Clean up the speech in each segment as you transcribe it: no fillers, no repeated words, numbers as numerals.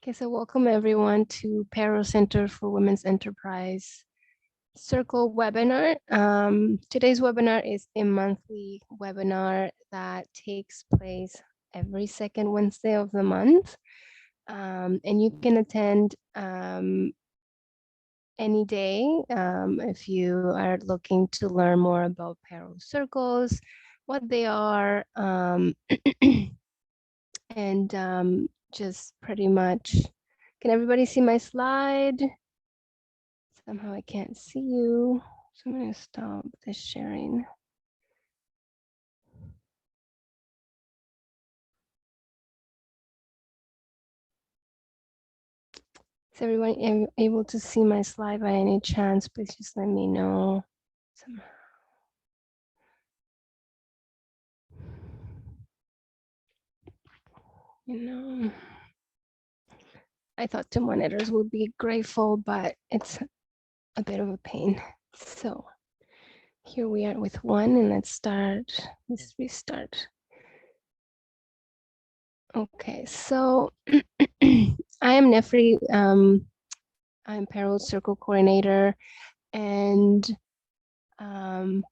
Okay, so welcome everyone to PARO Center for Women's Enterprise Circle webinar. Today's webinar is a monthly webinar that takes place every second Wednesday of the month. And you can attend any day if you are looking to learn more about PARO Circles, what they are, and just pretty much, can everybody see my slide? Somehow I can't see you, so I'm going to stop the sharing. Is everyone able to see my slide by any chance? Please just let me know. Somehow. You know, I thought two monitors would be grateful, but it's a bit of a pain. So here we are with one, and let's restart. Okay, so I am Nefri. I'm PARO Circle Coordinator, and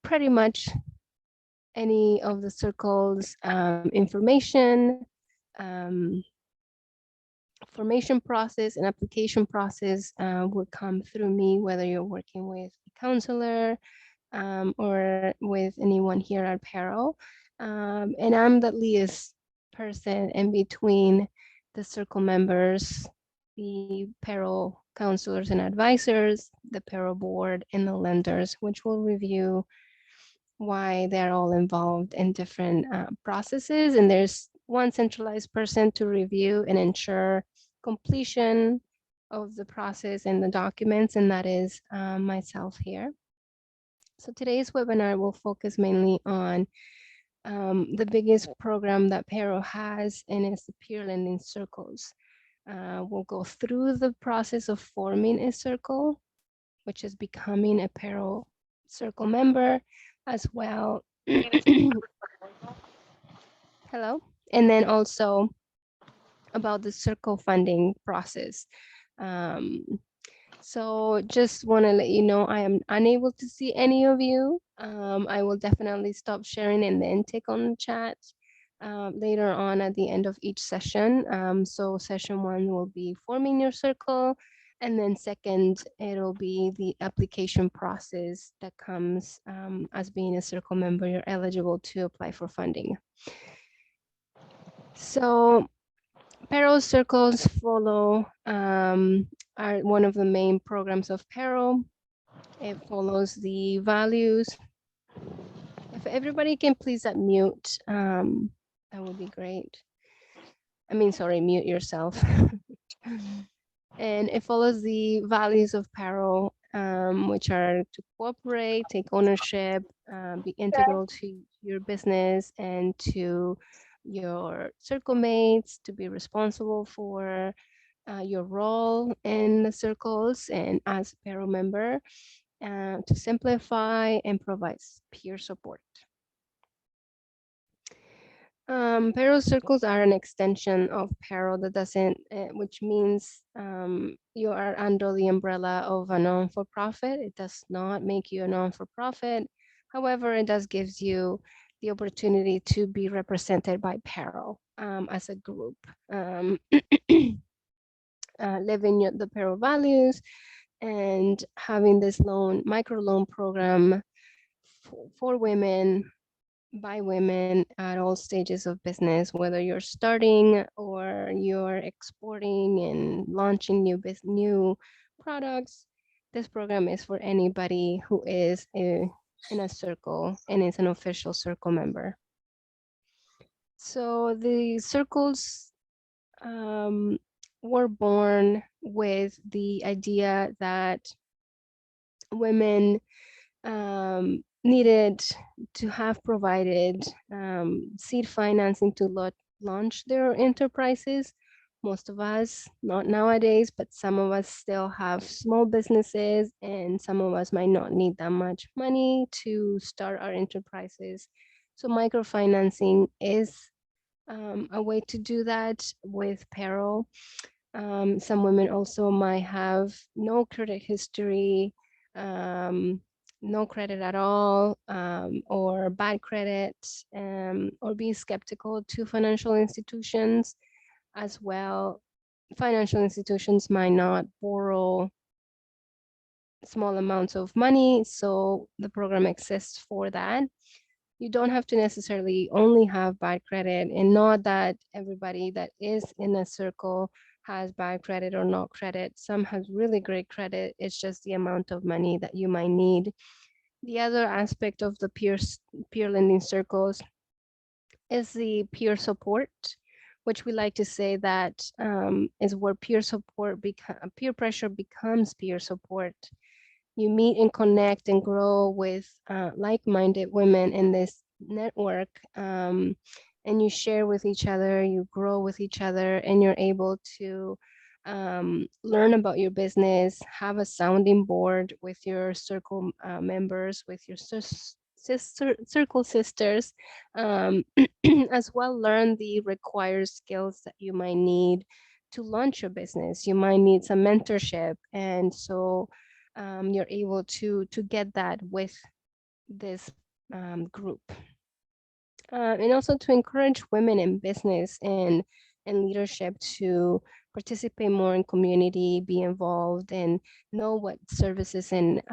pretty much any of the circles information, formation process and application process would come through me, whether you're working with a counselor or with anyone here at PARO. And I'm the liaison person in between the circle members, the PARO counselors and advisors, the PARO board, and the lenders, which will review why they're all involved in different processes. And there's one centralized person to review and ensure completion of the process and the documents, and that is myself here. So today's webinar will focus mainly on the biggest program that PARO has, and it's the peer lending circles. We'll go through the process of forming a circle, which is becoming a PARO circle member as well. Hello. And then also about the circle funding process. So just want to let you know, I am unable to see any of you. I will definitely stop sharing and then take on the chat later on at the end of each session. So session one will be forming your circle. And then second, it'll be the application process that comes as being a circle member, you're eligible to apply for funding. So PARO Circles follow are one of the main programs of PARO. It follows the values. If everybody can please unmute, that would be great. I mean, sorry, mute yourself. And it follows the values of PARO, which are to cooperate, take ownership, be integral to your business and to your circle mates, to be responsible for your role in the circles and as a PARO member, to simplify and provide peer support. PARO circles are an extension of PARO that doesn't, which means you are under the umbrella of a non-for-profit. It does not make you a non-for-profit. However, it does gives you the opportunity to be represented by PARO as a group, living the PARO values and having this microloan program for women, by women at all stages of business, whether you're starting or you're exporting and launching new products. This program is for anybody who is in a circle and is an official circle member. So the circles were born with the idea that women needed to have provided seed financing to launch their enterprises. Most of us, not nowadays, but some of us still have small businesses, and some of us might not need that much money to start our enterprises. So microfinancing is a way to do that with PARO. Some women also might have no credit history, um, no credit at all, or bad credit, or being skeptical to financial institutions as well. Financial institutions might not borrow small amounts of money, so the program exists for that. You don't have to necessarily only have bad credit, and not that everybody that is in a circle has bad credit or not credit. Some have really great credit. It's just the amount of money that you might need. The other aspect of the peer lending circles is the peer support, which we like to say that is where peer pressure becomes peer support. You meet and connect and grow with like-minded women in this network, and you share with each other, you grow with each other, and you're able to learn about your business, have a sounding board with your circle members, with your circle sisters, um, as well learn the required skills that you might need to launch your business. You might need some mentorship, and so you're able to get that with this group, and also to encourage women in business and leadership to participate more in community, be involved, and know what services and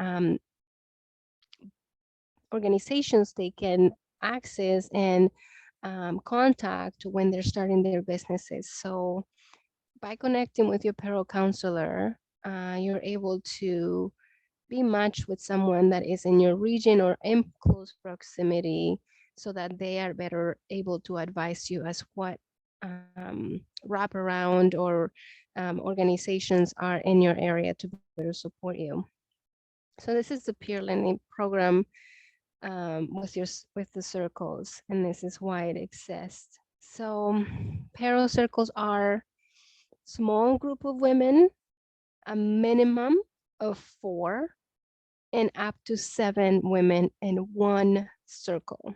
organizations they can access and contact when they're starting their businesses. So by connecting with your PARO counselor, you're able to be matched with someone that is in your region or in close proximity, so that they are better able to advise you as what wraparound or organizations are in your area to better support you. So this is the peer lending program with the circles, and this is why it exists. So PARO circles are small group of women, a minimum of 4 and up to 7 women in one circle.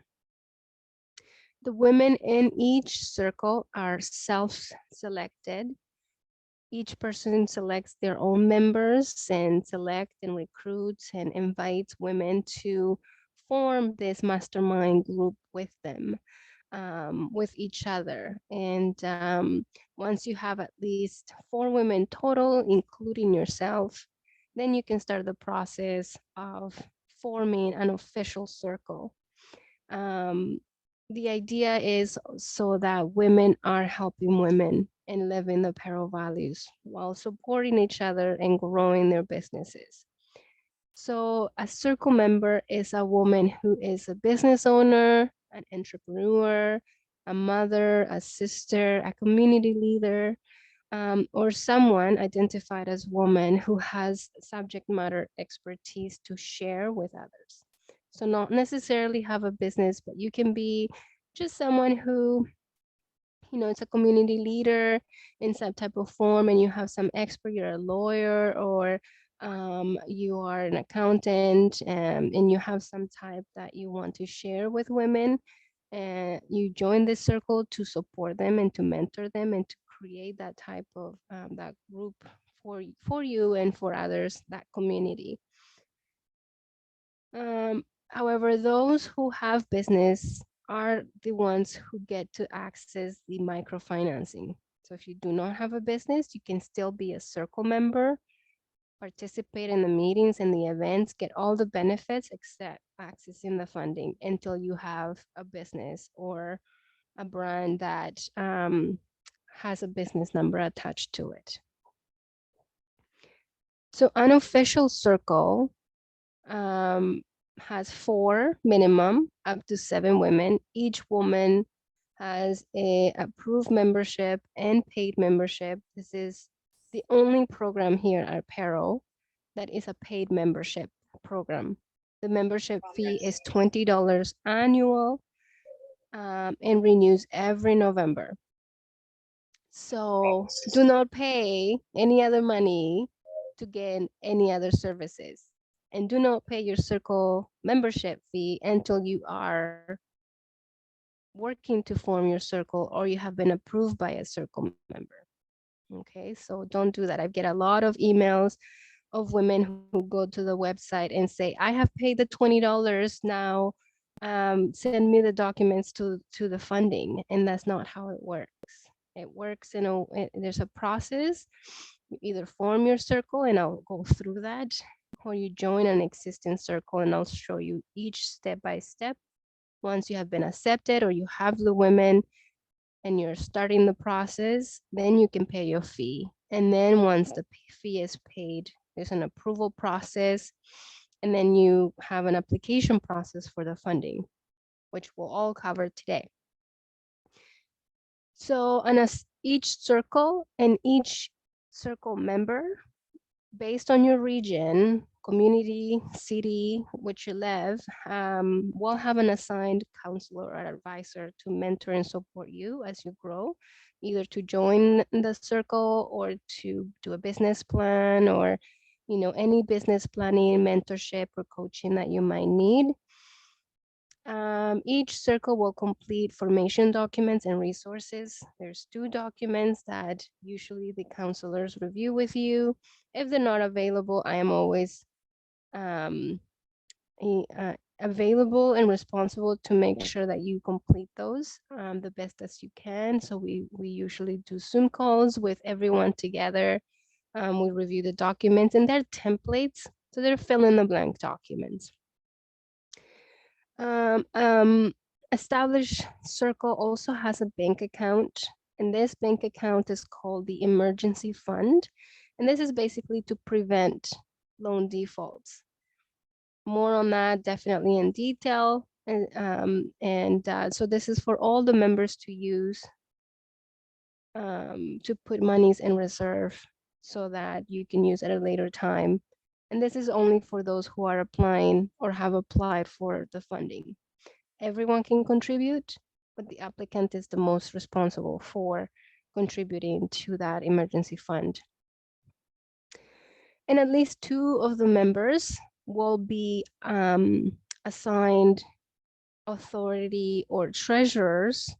The women in each circle are self-selected. Each person selects their own members and select and recruits and invites women to form this mastermind group with them, with each other. And once you have at least 4 women total, including yourself, then you can start the process of forming an official circle. Um, the idea is so that women are helping women and living the PARO values while supporting each other and growing their businesses. So a circle member is a woman who is a business owner, an entrepreneur, a mother, a sister, a community leader, or someone identified as woman who has subject matter expertise to share with others. So not necessarily have a business, but you can be just someone who, it's a community leader in some type of form, and you have some expert, you're a lawyer, or you are an accountant, and you have some type that you want to share with women, and you join this circle to support them and to mentor them and to create that type of that group for you and for others, that community. However, those who have business are the ones who get to access the microfinancing. So if you do not have a business, you can still be a circle member, participate in the meetings and the events, get all the benefits except accessing the funding until you have a business or a brand that has a business number attached to it. So unofficial circle um, has 4 minimum, up to 7 women. Each woman has a approved membership and paid membership. This is the only program here at PARO that is a paid membership program. The membership fee is $20 annual, and renews every November. So do not pay any other money to get any other services. And do not pay your circle membership fee until you are working to form your circle or you have been approved by a circle member. Okay, so don't do that. I get a lot of emails of women who go to the website and say, I have paid the $20 now. Send me the documents to the funding. And that's not how it works. It works there's a process. You either form your circle and I'll go through that, or you join an existing circle and I'll show you each step by step. Once you have been accepted or you have the women and you're starting the process, then you can pay your fee. And then once the fee is paid, there's an approval process, and then you have an application process for the funding, which we'll all cover today. So, and as each circle and each circle member, based on your region, community, city, which you live, will have an assigned counselor or advisor to mentor and support you as you grow, either to join the circle or to do a business plan or any business planning, mentorship, or coaching that you might need. Each circle will complete formation documents and resources. There's 2 documents that usually the counselors review with you. If they're not available, I am always um, available and responsible to make sure that you complete those the best as you can. So we usually do Zoom calls with everyone together. We review the documents and they're templates. So they're fill in the blank documents. Um, um, Established Circle also has a bank account, and this bank account is called the emergency fund. And this is basically to prevent loan defaults. More on that definitely in detail. And so this is for all the members to use to put monies in reserve so that you can use at a later time. And this is only for those who are applying or have applied for the funding. Everyone can contribute, but the applicant is the most responsible for contributing to that emergency fund. And at least 2 of the members will be assigned authority or treasurers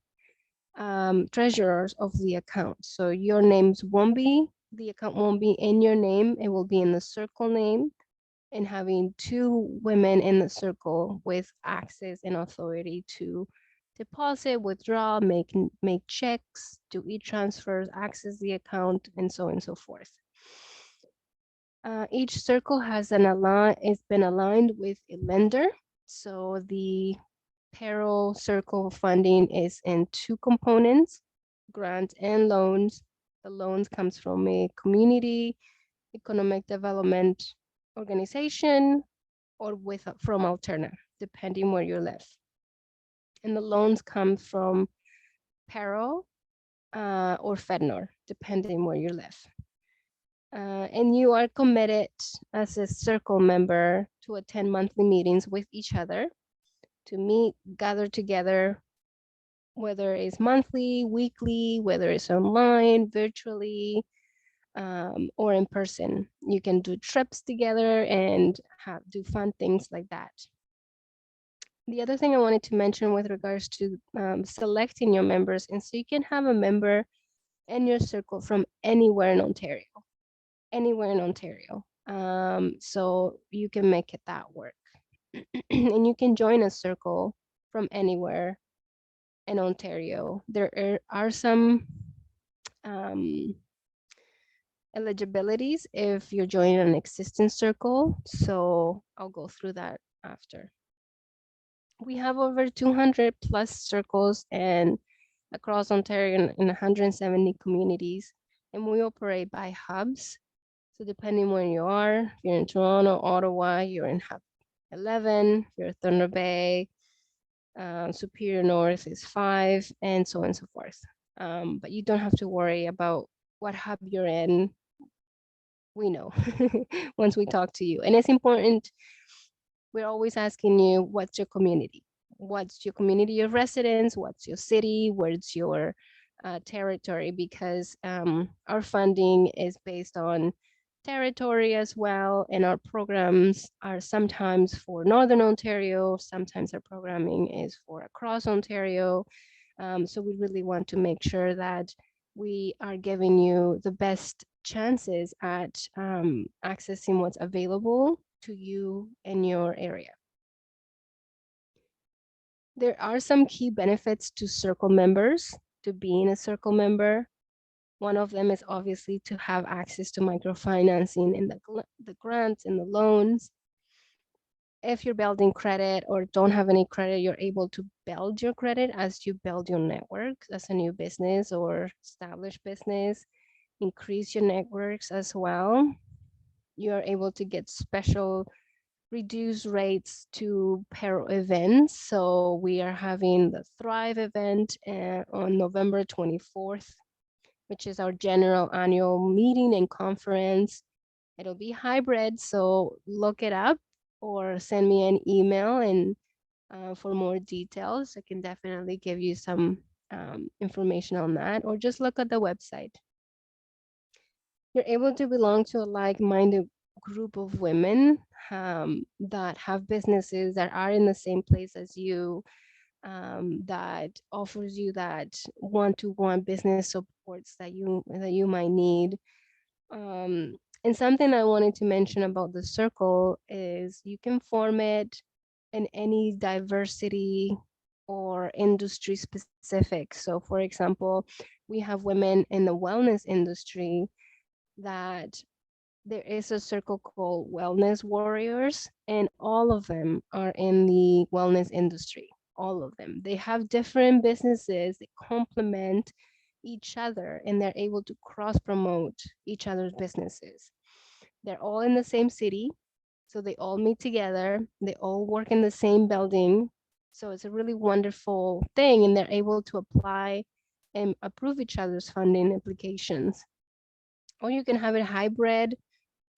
of the account. So your names won't be, the account won't be in your name, it will be in the circle name, and having 2 women in the circle with access and authority to deposit, withdraw, make checks, do e-transfers, access the account, and so on and so forth. Each circle has it's been aligned with a lender. So the PARO Circle funding is in 2 components, grants and loans. The loans comes from a community economic development organization or from Alterna, depending where you live. And the loans come from PARO or FEDNOR, depending where you live. And you are committed as a circle member to attend monthly meetings with each other, to meet, gather together, whether it's monthly, weekly, whether it's online, virtually, or in person. You can do trips together and do fun things like that. The other thing I wanted to mention with regards to selecting your members, and so you can have a member in your circle from anywhere in Ontario, anywhere in Ontario. So you can make it that work. And you can join a circle from anywhere in Ontario. There are some eligibilities if you're joining an existing circle. So I'll go through that after. We have over 200 plus circles and across Ontario in 170 communities, and we operate by hubs. So depending where you are, if you're in Toronto, Ottawa, you're in hub 11, if you're Thunder Bay, Superior North is 5, and so on and so forth. But you don't have to worry about what hub you're in. We know once we talk to you. And it's important, we're always asking you, what's your community? What's your community of residence? What's your city? Where's your territory? Because our funding is based on territory as well. And our programs are sometimes for Northern Ontario. Sometimes our programming is for across Ontario. So we really want to make sure that we are giving you the best chances at accessing what's available to you in your area. There are some key benefits to circle members, to being a circle member. One of them is obviously to have access to microfinancing and the grants and the loans. If you're building credit or don't have any credit, you're able to build your credit as you build your network as a new business or established business, increase your networks as well. You're able to get special reduced rates to PARO events. So we are having the Thrive event on November 24th, which is our general annual meeting and conference. It'll be hybrid, so look it up or send me an email and for more details. I can definitely give you some information on that, or just look at the website. You're able to belong to a like-minded group of women that have businesses that are in the same place as you, that offers you that one-to-one business supports that you might need. And something I wanted to mention about the circle is you can form it in any diversity or industry specific. So, for example, we have women in the wellness industry that there is a circle called Wellness Warriors, and all of them are in the wellness industry. All of them. They have different businesses that complement each other and they're able to cross promote each other's businesses. They're all in the same city, so they all meet together, they all work in the same building. So it's a really wonderful thing, and they're able to apply and approve each other's funding applications. Or you can have it hybrid,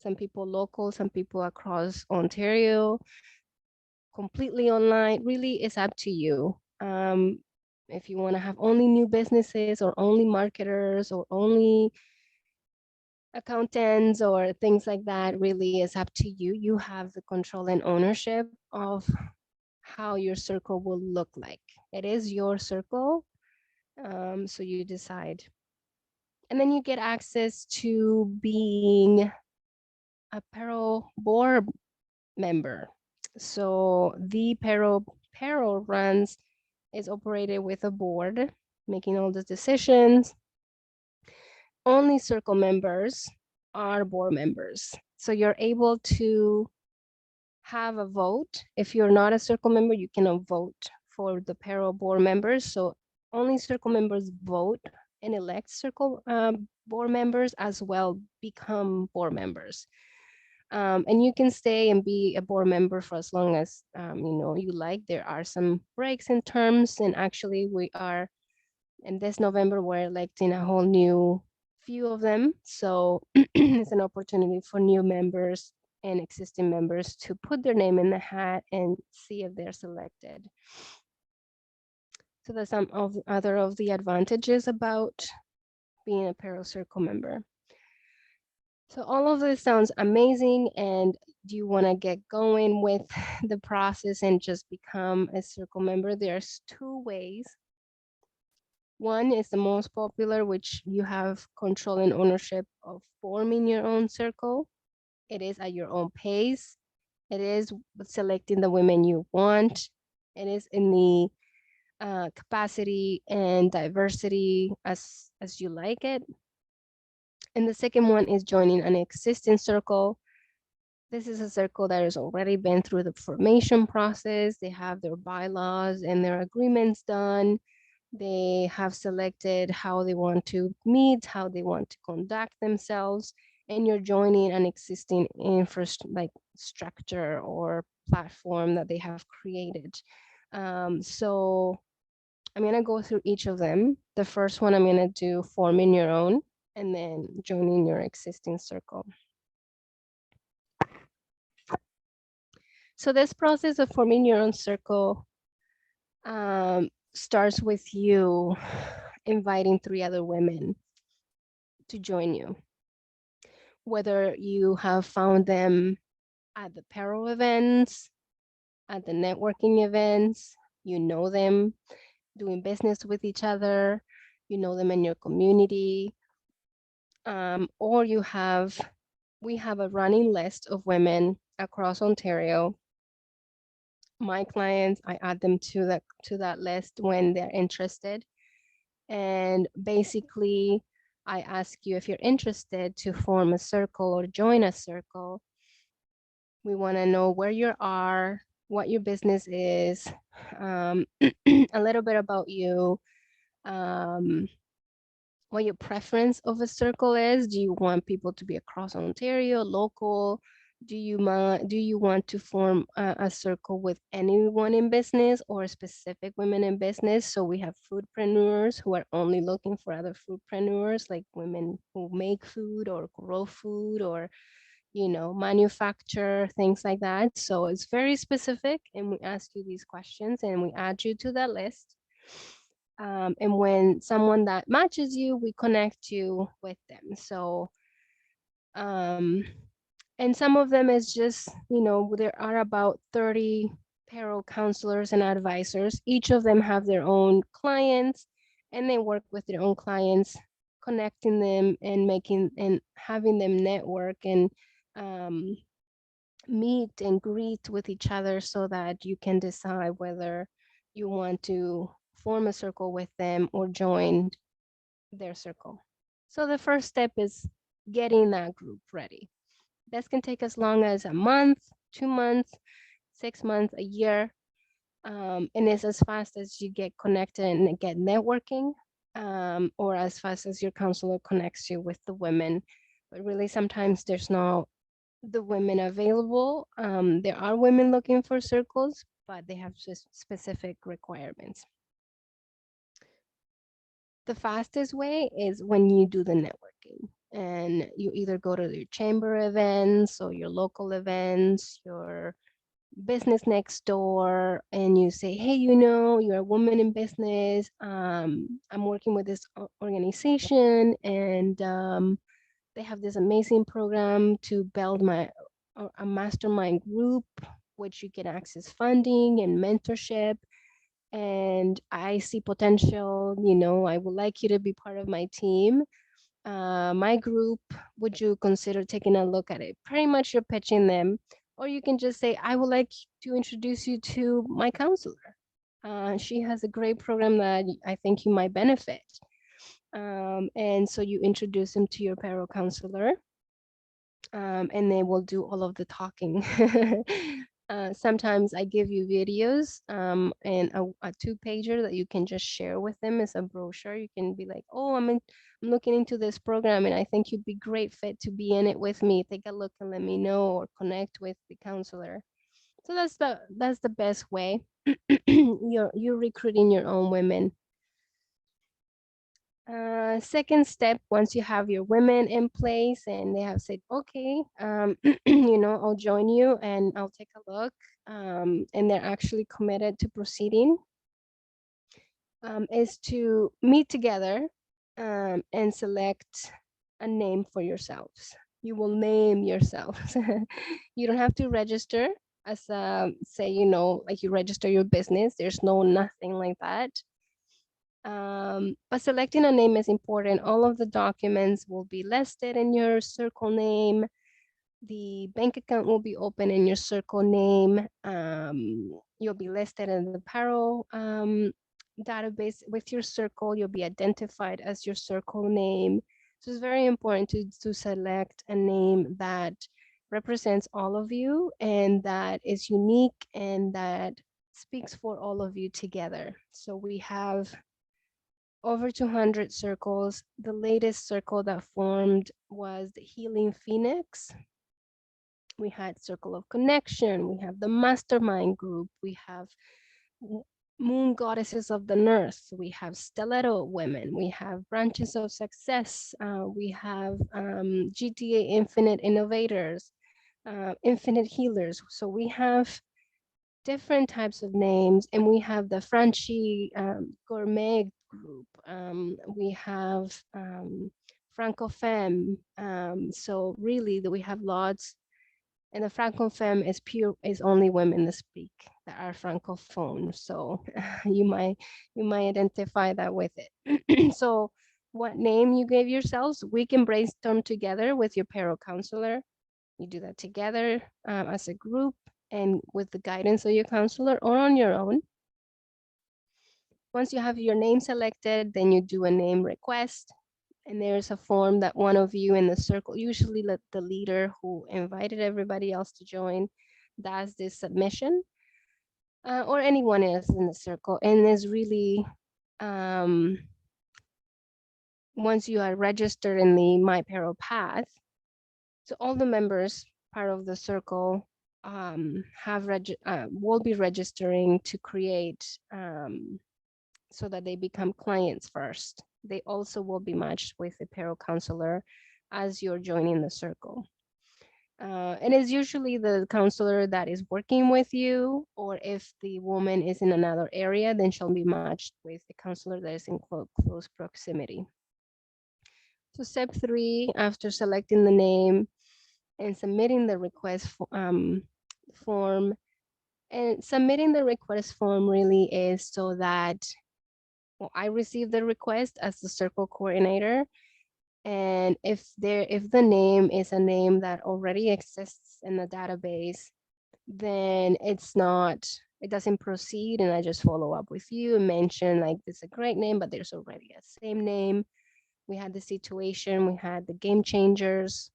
some people local, some people across Ontario, completely online. Really, it's up to you. If you want to have only new businesses or only marketers or only accountants or things like that, really is up to you. You have the control and ownership of how your circle will look like. It is your circle, so you decide. And then you get access to being a PARO board member. So the PARO runs is operated with a board, making all the decisions. Only circle members are board members. So you're able to have a vote. If you're not a circle member, you cannot vote for the PARO board members. So only circle members vote and elect circle board members as well become board members. And you can stay and be a board member for as long as you like. There are some breaks in terms, and actually we are in this November we're electing a whole new few of them. So it's an opportunity for new members and existing members to put their name in the hat and see if they're selected. So that's some of other of the advantages about being a PARO Circle member. So all of this sounds amazing, and do you want to get going with the process and just become a circle member? There's two ways. One is the most popular, which you have control and ownership of forming your own circle. It is at your own pace. It is selecting the women you want. It is in the capacity and diversity as you like it. And the second one is joining an existing circle. This is a circle that has already been through the formation process. They have their bylaws and their agreements done. They have selected how they want to meet, how they want to conduct themselves, and you're joining an existing structure or platform that they have created. So I'm gonna go through each of them. The first one I'm gonna do forming your own, and then joining your existing circle. So this process of forming your own circle starts with you inviting 3 other women to join you. Whether you have found them at the PARO events, at the networking events, you know them, doing business with each other, you know them in your community, or we have a running list of women across Ontario. My clients, I add them to that list when they're interested. And basically, I ask you if you're interested to form a circle or join a circle. We want to know where you are, what your business is, a little bit about you, um, what your preference of a circle is. Do you want people to be across Ontario, local? Do you want to form a circle with anyone in business or specific women in business? So we have foodpreneurs who are only looking for other foodpreneurs, like women who make food or grow food or manufacture things like that. So it's very specific, and we ask you these questions and we add you to that list. And when someone that matches you, we connect you with them. So, um, and some of them is just, there are about 30 payroll counselors and advisors. Each of them have their own clients, and they work with their own clients, connecting them and making and having them network and um, meet and greet with each other so that you can decide whether you want to form a circle with them or join their circle. So the first step is getting that group ready. This can take as long as a month, 2 months, 6 months, a year, and it's as fast as you get connected and get networking, or as fast as your counselor connects you with the women. But really, sometimes there's no the women available. There are women looking for circles, but they have just specific requirements. The fastest way is when you do the networking and you either go to your chamber events or your local events, your business next door, and you say, hey, you're a woman in business. I'm working with this organization, and they have this amazing program to build a mastermind group, which you can access funding and mentorship. And I see potential, I would like you to be part of my team. My group, would you consider taking a look at it? Pretty much you're pitching them. Or you can just say, I would like to introduce you to my counselor. She has a great program that I think you might benefit. And so you introduce them to your payroll counselor, and they will do all of the talking. Sometimes I give you videos, and a two-pager that you can just share with them as a brochure. You can be like, oh, I'm looking into this program and I think you'd be great fit to be in it with me. Take a look and let me know, or connect with the counselor. So that's the best way. You're recruiting your own women. Second step, once you have your women in place and they have said, okay, I'll join you and I'll take a look, and they're actually committed to proceeding, is to meet together, and select a name for yourselves. You will name yourselves. You don't have to register as say, like you register your business. There's nothing like that. But selecting a name is important. All of the documents will be listed in your circle name. The bank account will be open in your circle name. You'll be listed in the PARO database with your circle. You'll be identified as your circle name. So it's very important to select a name that represents all of you and that is unique and that speaks for all of you together. So we have over 200 circles. The latest circle that formed was the Healing Phoenix. We had Circle of Connection. We have the Mastermind Group. We have Moon Goddesses of the North. We have Stiletto Women. We have Branches of Success. We have GTA Infinite Innovators, Infinite Healers. So we have different types of names, and we have the Franchi Gourmet group. We have Franco Femme. So really, we have lots. And the francophone is only women that speak that are francophone. So you might identify that with it. So what name you gave yourselves, we can brainstorm together with your PARO counselor. You do that together as a group and with the guidance of your counselor or on your own. Once you have your name selected, then you do a name request. And there's a form that one of you in the circle, usually the leader who invited everybody else to join, does this submission, or anyone else in the circle. And is really, um, once you are registered in the MyParo path, so all the members part of the circle will be registering to create so that they become clients first. They also will be matched with a PARO counselor as you're joining the circle. And it's usually the counselor that is working with you, or if the woman is in another area, then she'll be matched with the counselor that is in close proximity. So step 3, after selecting the name and submitting the request form, and submitting the request form really is so that, well, I receive the request as the circle coordinator. And if the name is a name that already exists in the database, then it doesn't proceed. And I just follow up with you and mention like, this is a great name, but there's already a same name. We had the situation, we had the game changers,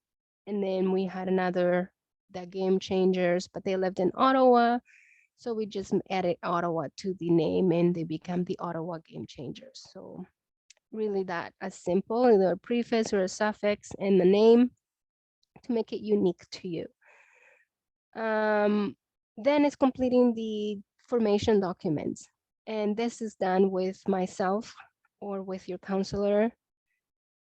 and then we had the game changers, but they lived in Ottawa. So we just added Ottawa to the name and they become the Ottawa game changers. So really that as simple, either a prefix or a suffix in the name to make it unique to you. Then it's completing the formation documents. And this is done with myself or with your counselor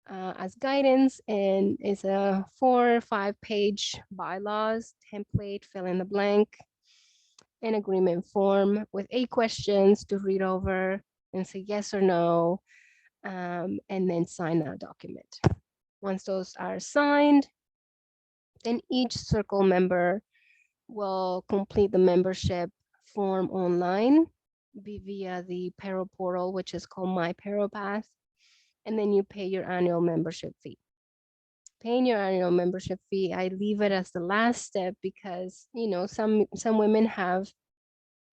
as guidance, and it's a 4 or 5 page bylaws template, fill in the blank, an agreement form with 8 questions to read over and say yes or no, and then sign that document. Once those are signed, then each circle member will complete the membership form online via the PARO portal, which is called My PARO Path, and then you pay your annual membership fee. Paying your annual membership fee, I leave it as the last step because, you know, some women have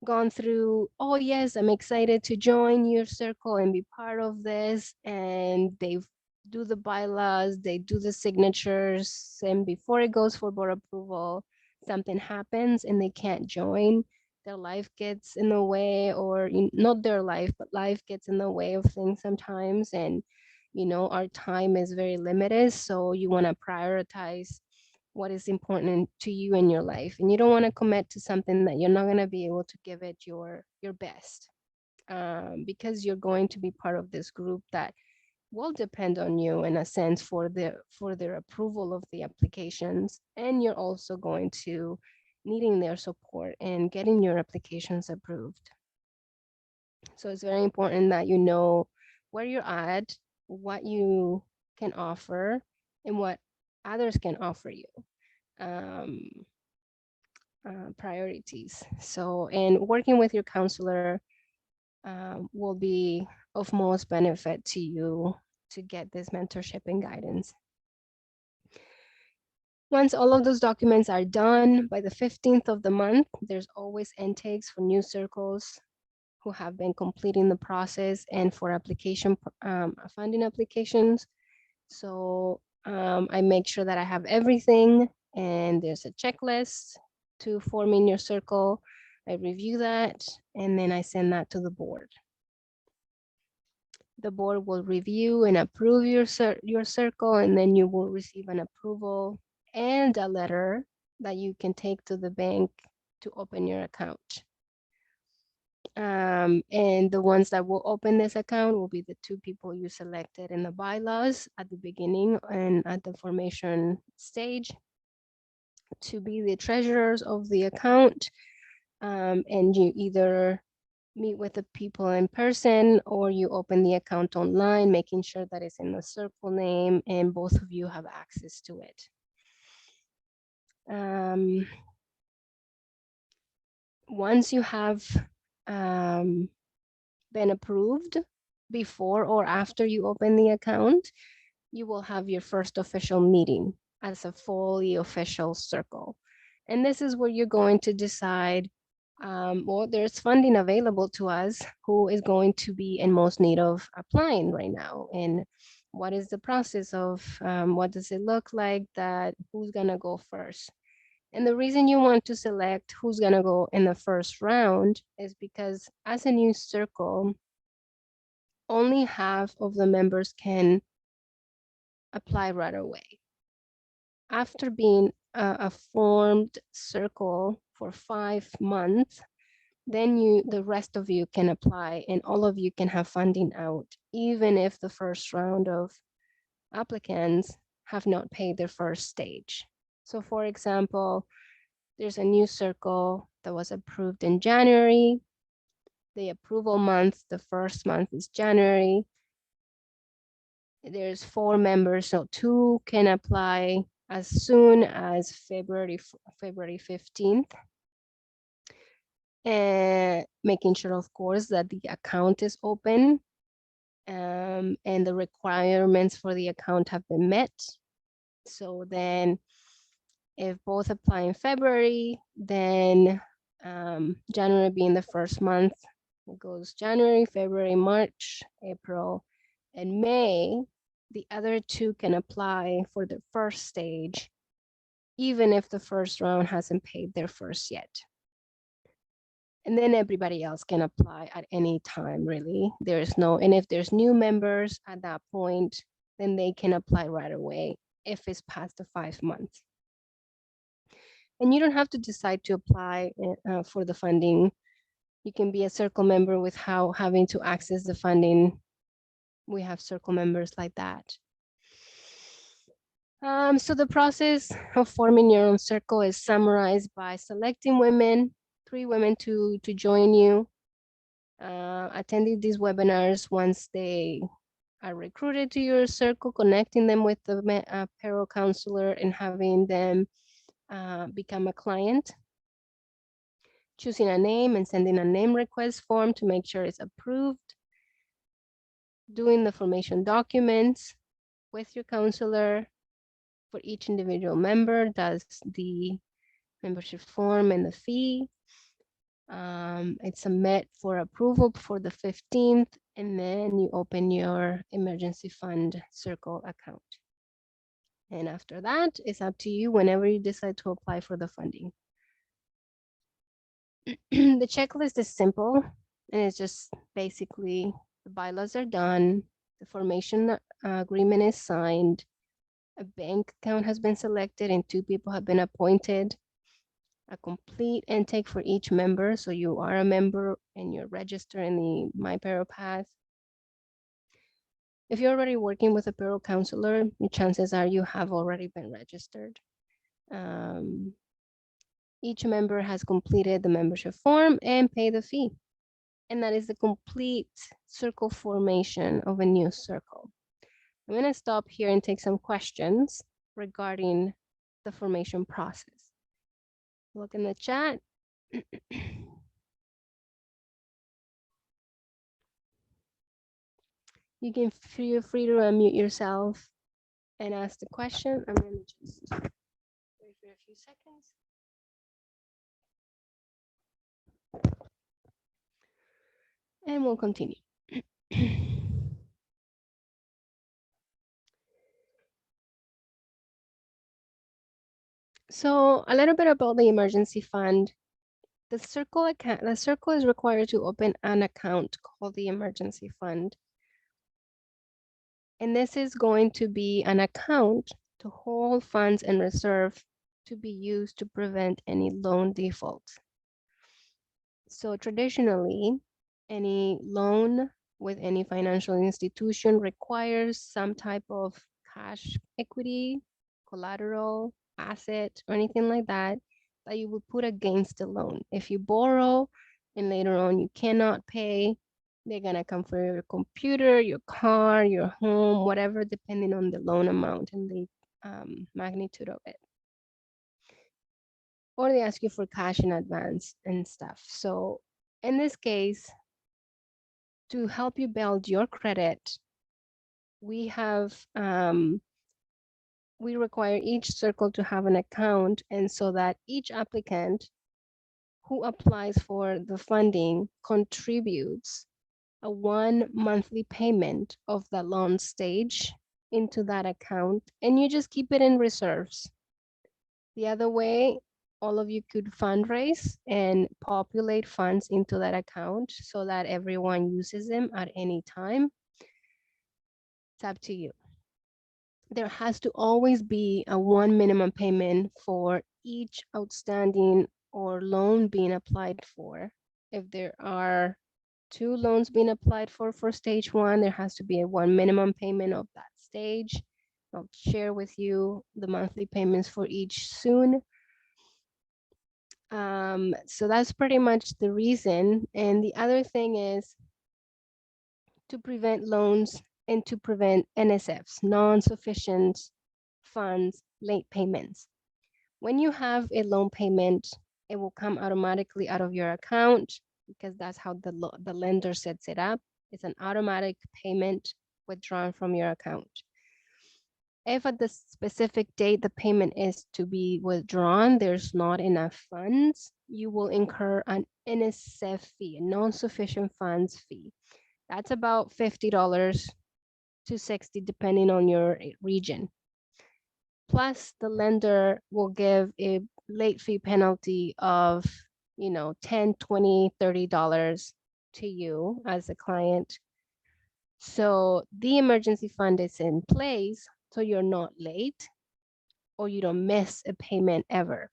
gone through, oh yes, I'm excited to join your circle and be part of this, and they do the bylaws, they do the signatures, and before it goes for board approval, something happens and they can't join. Their life gets in the way, or not their life, but life gets in the way of things sometimes. And you know, our time is very limited, so you want to prioritize what is important to you in your life, and you don't want to commit to something that you're not going to be able to give it your best, because you're going to be part of this group that will depend on you in a sense for their approval of the applications, and you're also going to needing their support and getting your applications approved. So it's very important that you know where you're at, what you can offer, and what others can offer you. um, Priorities. So, and working with your counselor will be of most benefit to you to get this mentorship and guidance. Once all of those documents are done by the 15th of the month, there's always intakes for new circles who have been completing the process and for funding applications. So I make sure that I have everything, and there's a checklist to forming your circle. I review that, and then I send that to the board. The board will review and approve your circle, and then you will receive an approval and a letter that you can take to the bank to open your account. And the ones that will open this account will be the 2 people you selected in the bylaws at the beginning and at the formation stage to be the treasurers of the account. And you either meet with the people in person or you open the account online, making sure that it's in the circle name and both of you have access to it. Once you have been approved before or after you open the account, you will have your first official meeting as a fully official circle. And this is where you're going to decide, well, there's funding available to us, who is going to be in most need of applying right now, and what is the process of, what does it look like, that who's gonna go first. And the reason you want to select who's gonna go in the first round is because as a new circle, only half of the members can apply right away. After being a formed circle for 5 months, then the rest of you can apply and all of you can have funding out, even if the first round of applicants have not paid their first stage. So for example, there's a new circle that was approved in January. The approval month, the first month is January. There's 4 members, so 2 can apply as soon as February 15th. And making sure, of course, that the account is open, and the requirements for the account have been met. So then if both apply in February, then January being the first month, it goes January, February, March, April, and May. The other 2 can apply for the first stage, even if the first round hasn't paid their first yet. And then everybody else can apply at any time, really. There's no, and if there's new members at that point, then they can apply right away if it's past the 5 months. And you don't have to decide to apply for the funding. You can be a circle member without having to access the funding. We have circle members like that. So the process of forming your own circle is summarized by selecting women, 3 women to join you, attending these webinars once they are recruited to your circle, connecting them with the PARO counselor and having them become a client, choosing a name and sending a name request form to make sure it's approved, doing the formation documents with your counselor for each individual member, does the membership form and the fee. It's submit for approval before the 15th, and then you open your emergency fund circle account. And after that, it's up to you whenever you decide to apply for the funding. The checklist is simple, and it's just basically the bylaws are done, the formation agreement is signed, a bank account has been selected, and 2 people have been appointed, a complete intake for each member. So you are a member and you're registered in the My PARO Path. If you're already working with a PARO counselor, the chances are you have already been registered. Each member has completed the membership form and paid the fee. And that is the complete circle formation of a new circle. I'm going to stop here and take some questions regarding the formation process. Look in the chat. You can feel free to unmute yourself and ask the question. I'm going to just wait for a few seconds. And we'll continue. So a little bit about the emergency fund. The circle is required to open an account called the emergency fund. And this is going to be an account to hold funds and reserve to be used to prevent any loan defaults. So traditionally, any loan with any financial institution requires some type of cash equity, collateral, asset, or anything like that that you would put against the loan. If you borrow and later on you cannot pay, they're gonna come for your computer, your car, your home, whatever, depending on the loan amount and the magnitude of it. or they ask you for cash in advance and stuff. So in this case, to help you build your credit, we have we require each circle to have an account, and so that each applicant who applies for the funding contributes a 1 monthly payment of the loan stage into that account, and you just keep it in reserves. The other way, all of you could fundraise and populate funds into that account so that everyone uses them at any time. It's up to you. There has to always be a one minimum payment for each outstanding or loan being applied for. If there are two loans being applied for stage one, there has to be a one minimum payment of that stage. I'll share with you the monthly payments for each soon. So that's pretty much the reason. And the other thing is to prevent loans and to prevent NSFs, non-sufficient funds, late payments. When you have a loan payment, it will come automatically out of your account because that's how the lender sets it up. It's an automatic payment withdrawn from your account. If at the specific date the payment is to be withdrawn, there's not enough funds, you will incur an NSF fee, a non-sufficient funds fee. That's about $50 to $60 depending on your region. Plus the lender will give a late fee penalty of, you know, $10, $20, $30 to you as a client. So the emergency fund is in place so you're not late or you don't miss a payment ever.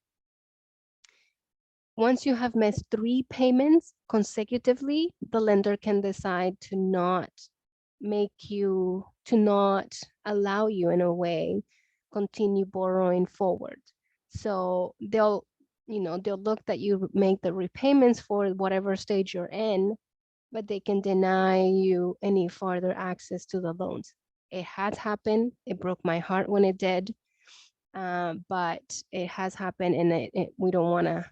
Once you have missed 3 payments consecutively, the lender can decide to not allow you in a way continue borrowing forward. So they'll look that you make the repayments for whatever stage you're in, but they can deny you any further access to the loans. It has happened. It broke my heart when it did, but it has happened, and we don't want to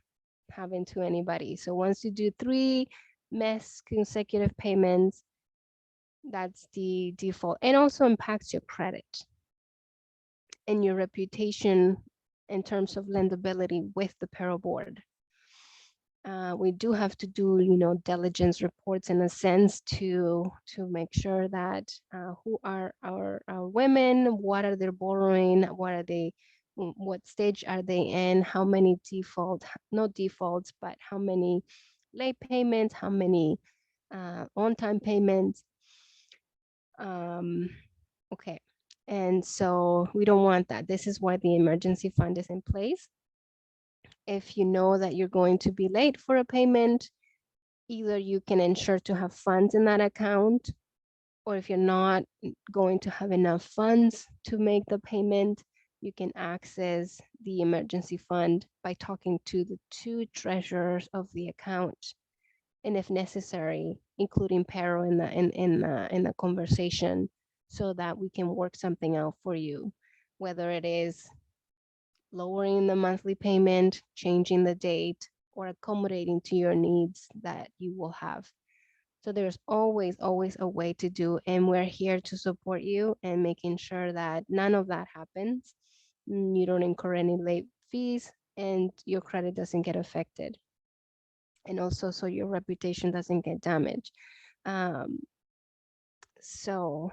happen to anybody. So once you do 3 missed consecutive payments, that's the default, and also impacts your credit and your reputation in terms of lendability with the PARO board. We do have to do, diligence reports in a sense to make sure that who are our women, what are they borrowing, what stage are they in, how many not defaults, but how many late payments, how many on-time payments. Okay, and so we don't want that. This is why the emergency fund is in place. If you know that you're going to be late for a payment, either you can ensure to have funds in that account, or if you're not going to have enough funds to make the payment, you can access the emergency fund by talking to the 2 treasurers of the account, and if necessary, including PARO in the conversation, so that we can work something out for you, whether it is lowering the monthly payment, changing the date, or accommodating to your needs that you will have. So there's always a way to do, and we're here to support you and making sure that none of that happens. You don't incur any late fees and your credit doesn't get affected. And also so your reputation doesn't get damaged. So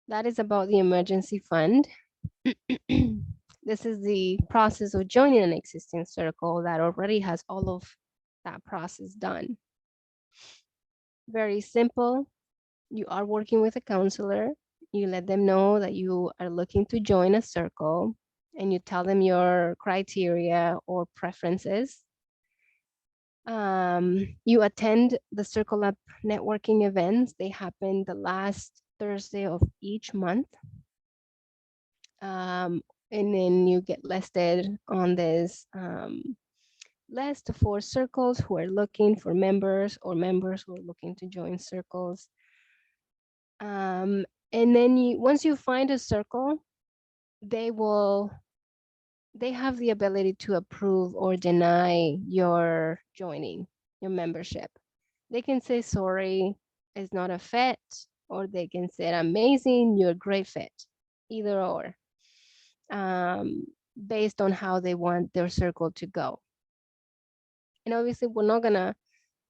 that is about the emergency fund. This is the process of joining an existing circle that already has all of that process done. Very simple. You are working with a counselor. You let them know that you are looking to join a circle, and you tell them your criteria or preferences. You attend the Circle Up networking events. They happen the last Thursday of each month. And then you get listed on this list for circles who are looking for members, or members who are looking to join circles. And then once you find a circle, they will they have the ability to approve or deny your joining, your membership. They can say, sorry, it's not a fit, or they can say, amazing, you're a great fit, either or, um, based on how they want their circle to go. And obviously, we're not going to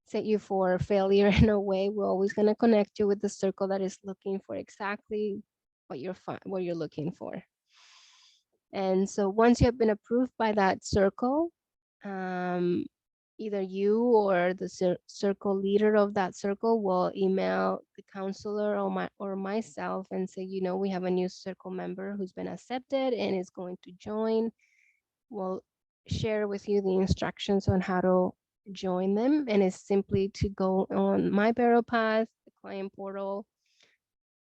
set you for failure in a way. We're always going to connect you with the circle that is looking for exactly what you're looking for. And so once you have been approved by that circle, um, either you or the circle leader of that circle will email the counselor or myself and say, we have a new circle member who's been accepted and is going to join. We'll share with you the instructions on how to join them, and it's simply to go on my PARO path, the client portal,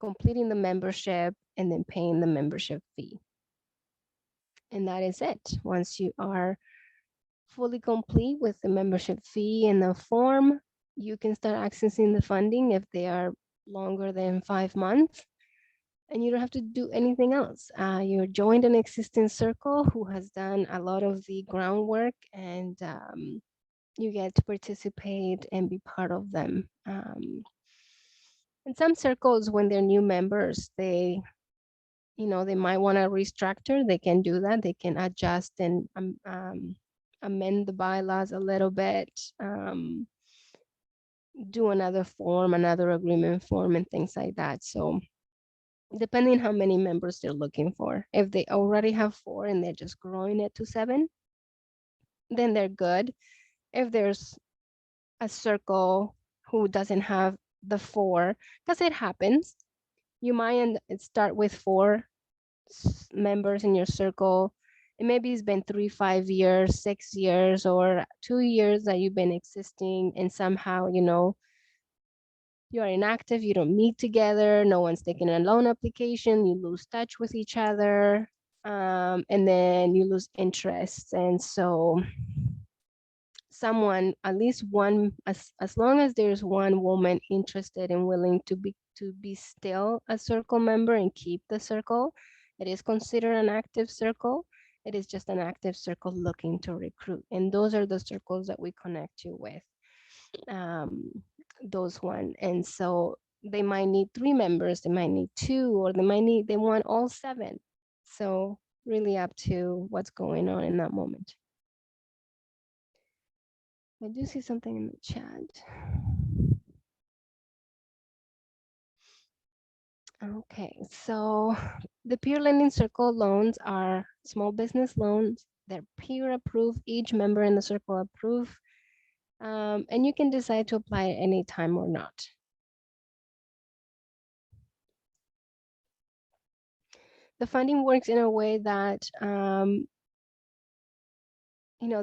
completing the membership, and then paying the membership fee. And that is it. Once you are fully complete with the membership fee and the form, you can start accessing the funding if they are longer than 5 months. And you don't have to do anything else. You're joined an existing circle who has done a lot of the groundwork, and you get to participate and be part of them. In some circles, when they're new members, they might want to restructure. They can do that. They can adjust and amend the bylaws a little bit, do another form, another agreement form, and things like that. So depending how many members they're looking for. If they already have 4 and they're just growing it to 7, then they're good. If there's a circle who doesn't have the 4, because it happens, you might start with 4 members in your circle. And maybe it's been 3, 5 years, 6 years, or 2 years that you've been existing, and somehow, you are inactive, you don't meet together, no one's taking a loan application, you lose touch with each other, and then you lose interest. And so someone, at least one, as long as there's one woman interested and willing to be still a circle member and keep the circle, it is considered an active circle. It is just an active circle looking to recruit. And those are the circles that we connect you with. Um, those one. And so they might need 3 members, they might need 2, or they want all 7. So really up to what's going on in that moment. I do see something in the chat. Okay, so the peer lending circle loans are small business loans. They're peer approved, each member in the circle approved, and you can decide to apply at any time or not. The funding works in a way that the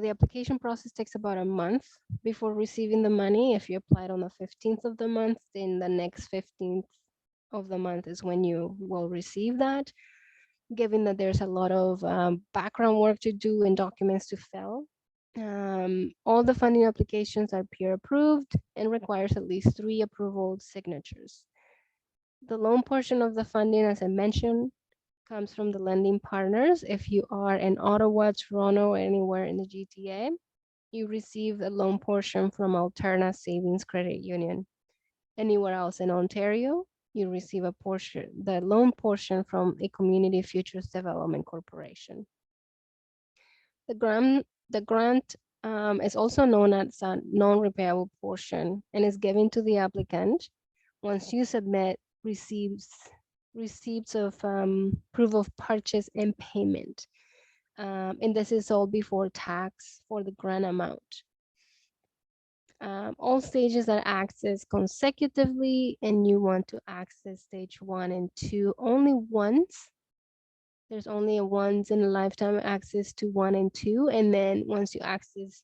application process takes about a month before receiving the money. If you applied on the 15th of the month, then the next 15th of the month is when you will receive that, given that there's a lot of background work to do and documents to fill. All the funding applications are peer approved and requires at least 3 approval signatures. The loan portion of the funding, as I mentioned, comes from the lending partners. If you are in Ottawa, Toronto, or anywhere in the GTA, you receive the loan portion from Alterna Savings Credit Union. Anywhere else in Ontario, you receive the loan portion from a Community Futures Development Corporation. The grant is also known as a non-repayable portion and is given to the applicant once you submit receipts of proof of purchase and payment. And this is all before tax for the grant amount. All stages are accessed consecutively, and you want to access stage 1 and 2 only once. There's only a once in a lifetime access to 1 and 2, and then once you access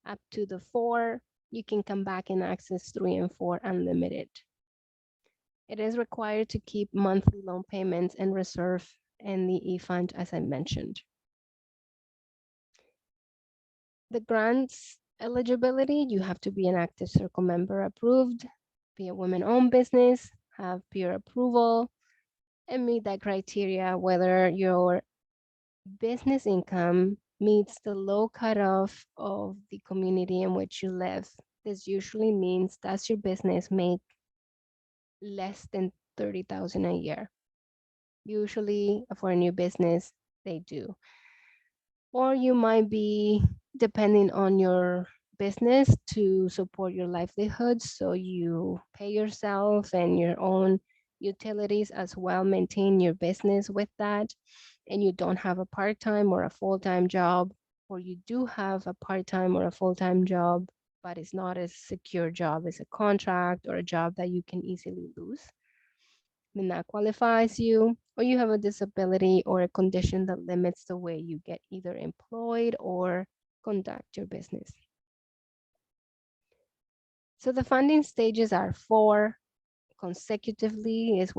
up to the 4, you can come back and access 3 and 4 unlimited. It is required to keep monthly loan payments and reserve in the e-fund, as I mentioned. The grants eligibility, you have to be an active circle member approved, be a women-owned business, have peer approval, and meet that criteria, whether you're business income meets the low cutoff of the community in which you live. This usually means does your business make less than 30,000 a year? Usually for a new business, they do. Or you might be depending on your business to support your livelihood. So you pay yourself and your own utilities as well, maintain your business with that. And you don't have a part time or a full time job, or you do have a part time or a full time job, but it's not a secure job, it's a contract or a job that you can easily lose, then that qualifies you, or you have a disability or a condition that limits the way you get either employed or conduct your business. So the funding stages are four consecutively is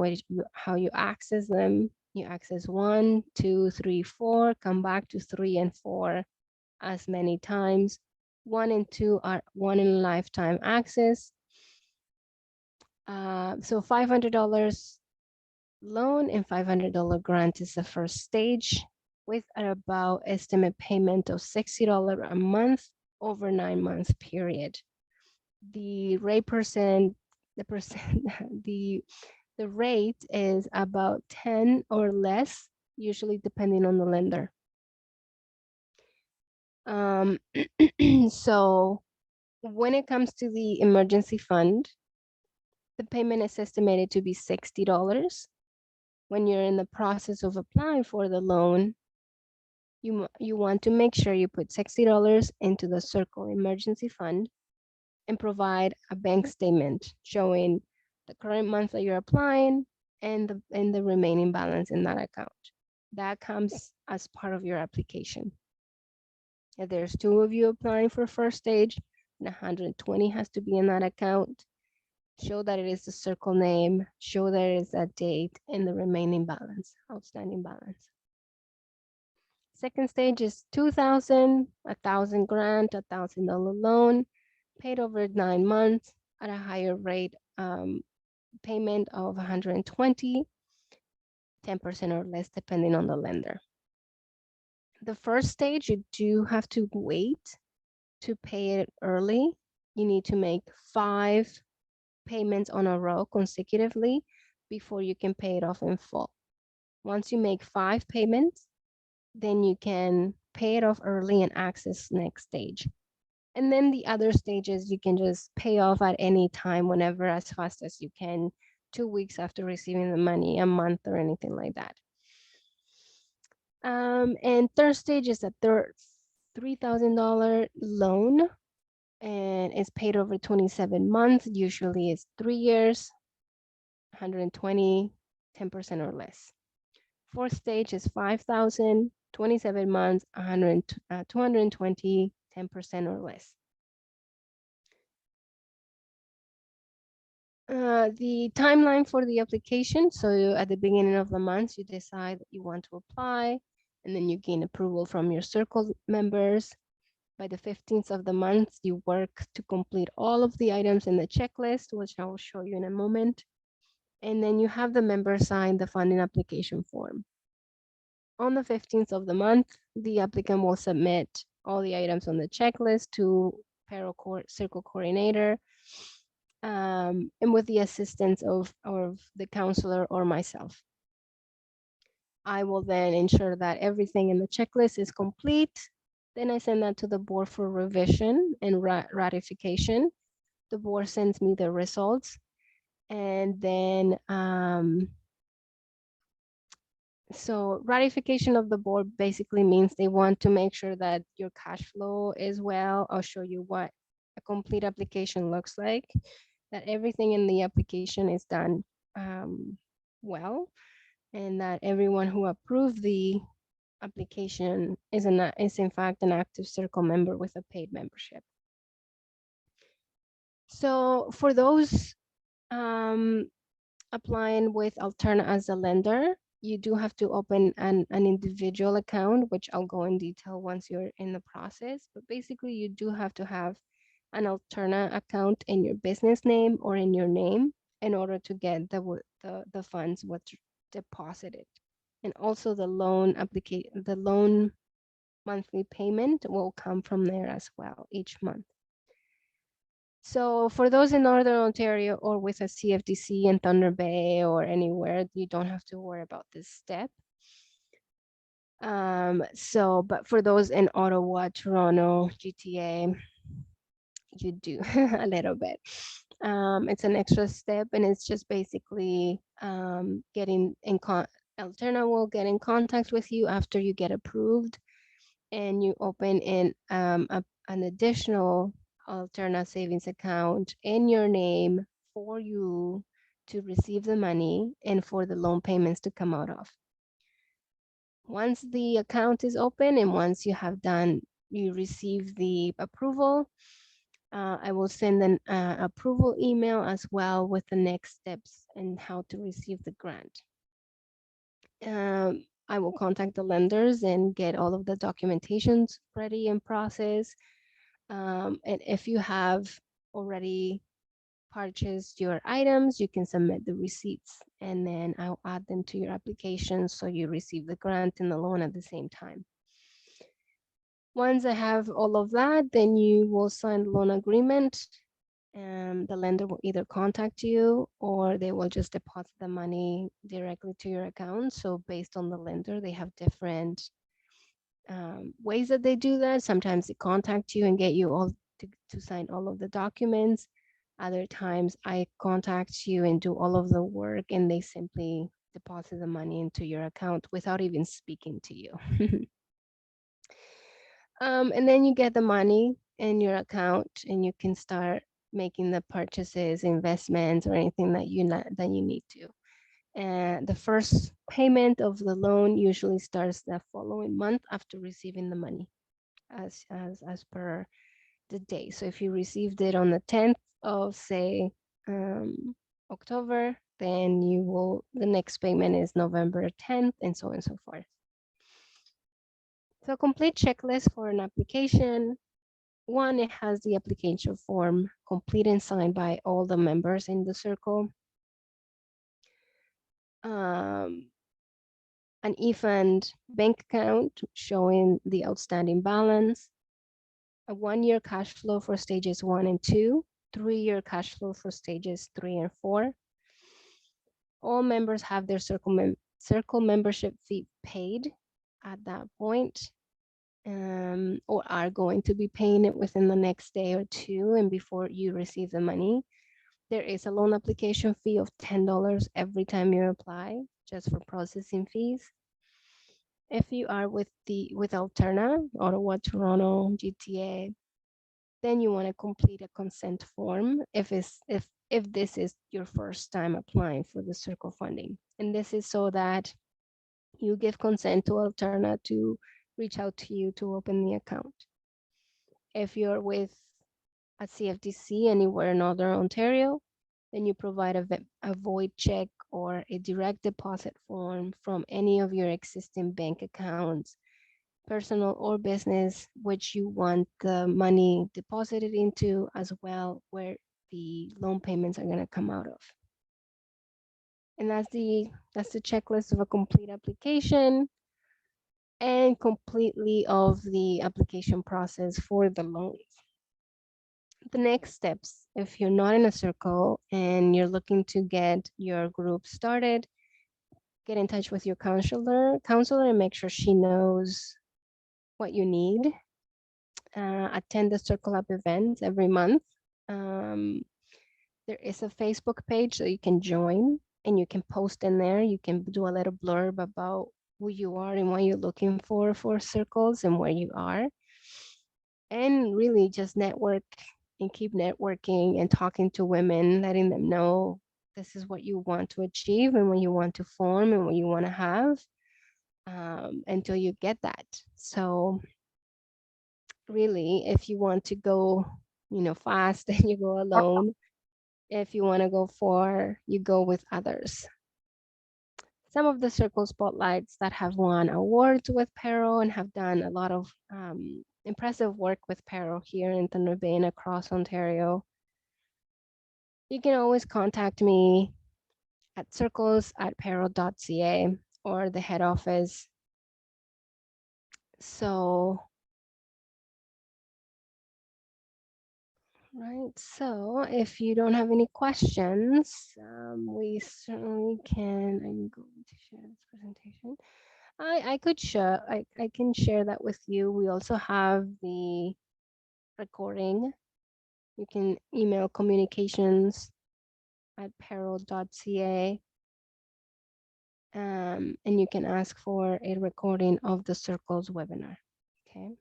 how you access them. You access one, two, three, four, come back to three and four as many times. One and two are one in a lifetime access. So $500 loan and $500 grant is the first stage with an about estimate payment of $60 a month over 9 month period. The rate percent, the percent, the rate is about 10 or less, usually depending on the lender. So when it comes to the emergency fund, the payment is estimated to be $60. When you're in the process of applying for the loan, you want to make sure you put $60 into the Circle emergency fund and provide a bank statement showing the current month that you're applying and the remaining balance in that account. That comes as part of your application. If there's two of you applying for first stage, and 120 has to be in that account. Show that it is the Circle name, show that it is that date, and the remaining balance, outstanding balance. Second stage is 2,000, 1,000 grant, $1,000 loan, paid over 9 months at a higher rate payment of 120, 10% or less depending on the lender. The first stage, you do have to wait to pay it early. You need to make 5 payments on a row consecutively before you can pay it off in full. Once you make 5 payments, then you can pay it off early and access next stage. And then the other stages, you can just pay off at any time, whenever, as fast as you can, 2 weeks after receiving the money, a month or anything like that. And third stage is a $3,000 loan, and it's paid over 27 months. Usually it's 3 years, 120, 10% or less. Fourth stage is 5,000, 27 months, 220, 10% or less. The timeline for the application. So at the beginning of the month, you decide that you want to apply, and then you gain approval from your Circle members. By the 15th of the month, you work to complete all of the items in the checklist, which I will show you in a moment. And then you have the member sign the funding application form. On the 15th of the month, the applicant will submit all the items on the checklist to PARO Circle coordinator, and with the assistance of the counselor or myself. I will then ensure that everything in the checklist is complete. Then I send that to the board for revision and ratification. The board sends me the results, and then so ratification of the board basically means they want to make sure that your cash flow is well. I'll show you what a complete application looks like, that everything in the application is done well, and that everyone who approved the application is in fact an active Circle member with a paid membership. So for those applying with Alterna as a lender, you do have to open an individual account, which I'll go in detail once you're in the process. But basically, you do have to have an Alterna account in your business name or in your name in order to get the funds what's deposited. And also the loan monthly payment will come from there as well each month. So for those in Northern Ontario or with a CFDC in Thunder Bay or anywhere, you don't have to worry about this step. But for those in Ottawa, Toronto, GTA, you do a little bit. It's an extra step, and it's just basically getting in Alterna will get in contact with you after you get approved, and you open in an additional Alterna savings account in your name for you to receive the money and for the loan payments to come out of. Once the account is open and once you receive the approval, I will send an approval email as well with the next steps and how to receive the grant. I will contact the lenders and get all of the documentations ready and processed. And if you have already purchased your items, you can submit the receipts and then I'll add them to your application so you receive the grant and the loan at the same time. Once I have all of that, then you will sign the loan agreement and the lender will either contact you or they will just deposit the money directly to your account. So based on the lender, they have different ways that they do that. Sometimes they contact you and get you all to sign all of the documents. Other times I contact you and do all of the work and they simply deposit the money into your account without even speaking to you. And then you get the money in your account and you can start making the purchases, investments, or anything that you need to. And the first payment of the loan usually starts the following month after receiving the money, as per the day. So if you received it on the 10th of, say, October, then the next payment is November 10th, and so on and so forth. So complete checklist for an application. One, it has the application form complete and signed by all the members in the circle. An eFund bank account showing the outstanding balance, a 1-year cash flow for stages 1 and 2, 3-year cash flow for stages 3 and 4. All members have their circle membership fee paid at that point. Or are going to be paying it within the next day or two and before you receive the money. There is a loan application fee of $10 every time you apply, just for processing fees. If you are with Alterna, Ottawa, Toronto, GTA, then you want to complete a consent form if this is your first time applying for the circle funding. And this is so that you give consent to Alterna to reach out to you to open the account. If you're with a CFDC anywhere in Northern Ontario, then you provide a void check or a direct deposit form from any of your existing bank accounts, personal or business, which you want the money deposited into, as well where the loan payments are going to come out of. And that's the checklist of a complete application and completely of the application process for the loans. The next steps, if you're not in a circle and you're looking to get your group started, get in touch with your counselor and make sure she knows what you need. Attend the Circle Up events every month. There is a Facebook page that you can join and you can post in there. You can do a little blurb about who you are and what you're looking for circles and where you are. And really just network and keep networking and talking to women, letting them know this is what you want to achieve and what you want to form and what you want to have until you get that. So really, if you want to go, fast, then you go alone. If you want to go far, you go with others. Some of the circle spotlights that have won awards with PARO and have done a lot of impressive work with PARO here in Thunder Bay and across Ontario. You can always contact me at circles@paro.ca or the head office. So, right. So if you don't have any questions, we certainly can. I'm going to share this presentation. I could share. I can share that with you. We also have the recording. You can email communications@paro.ca, and you can ask for a recording of the Circles webinar. Okay.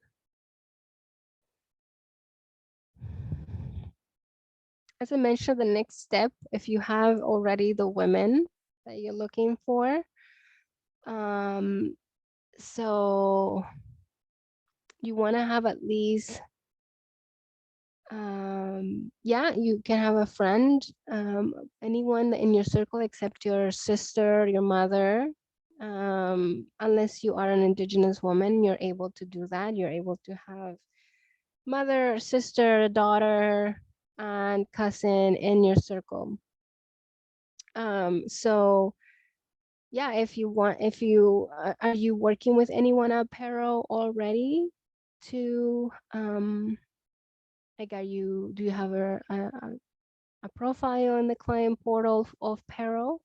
As I mentioned, the next step, if you have already the women that you're looking for, um, so you want to have at least, yeah, you can have a friend, anyone in your circle except your sister, your mother. Unless you are an indigenous woman, you're able to do that. You're able to have mother, sister, daughter, and cousin in your circle. So yeah, if you want, if you are you working with anyone at Paro already to like, do you have a profile in the client portal of Paro,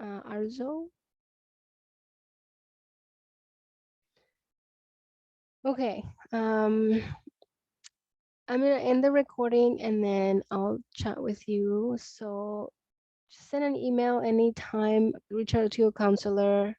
Arzo? Okay, I'm gonna end the recording and then I'll chat with you. So just send an email anytime, reach out to your counselor,